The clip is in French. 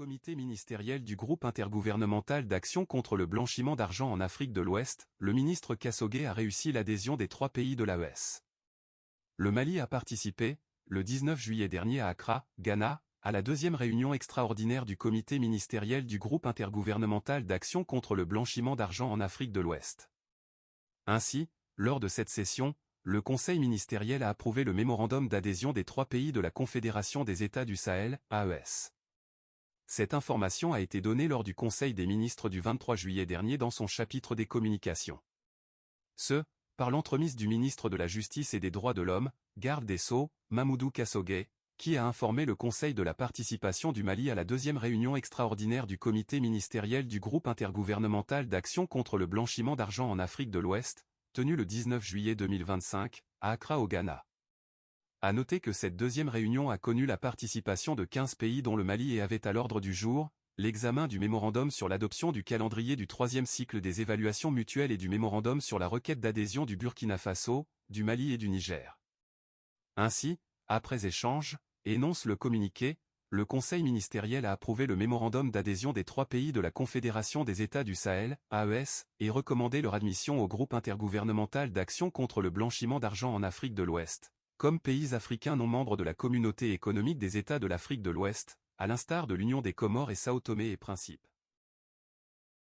comité ministériel du groupe intergouvernemental d'action contre le blanchiment d'argent en Afrique de l'Ouest, le ministre Kassogué a réussi l'adhésion des 3 pays de l'AES. Le Mali a participé, le 19 juillet dernier à Accra, Ghana, à la deuxième réunion extraordinaire du comité ministériel du groupe intergouvernemental d'action contre le blanchiment d'argent en Afrique de l'Ouest. Ainsi, lors de cette session, le Conseil ministériel a approuvé le mémorandum d'adhésion des 3 pays de la Confédération des États du Sahel, AES. Cette information a été donnée lors du Conseil des ministres du 23 juillet dernier dans son chapitre des communications. Par l'entremise du ministre de la Justice et des Droits de l'Homme, garde des Sceaux, Mamoudou Kassogué, qui a informé le Conseil de la participation du Mali à la deuxième réunion extraordinaire du comité ministériel du groupe intergouvernemental d'action contre le blanchiment d'argent en Afrique de l'Ouest, tenue le 19 juillet 2025, à Accra au Ghana. À noter que cette deuxième réunion a connu la participation de 15 pays dont le Mali et avait à l'ordre du jour l'examen du mémorandum sur l'adoption du calendrier du 3e cycle des évaluations mutuelles et du mémorandum sur la requête d'adhésion du Burkina Faso, du Mali et du Niger. Ainsi, après échange, énonce le communiqué, le Conseil ministériel a approuvé le mémorandum d'adhésion des 3 pays de la Confédération des États du Sahel, AES, et recommandé leur admission au groupe intergouvernemental d'action contre le blanchiment d'argent en Afrique de l'Ouest, comme pays africains non membres de la Communauté économique des États de l'Afrique de l'Ouest, à l'instar de l'Union des Comores et Sao Tomé et Principe.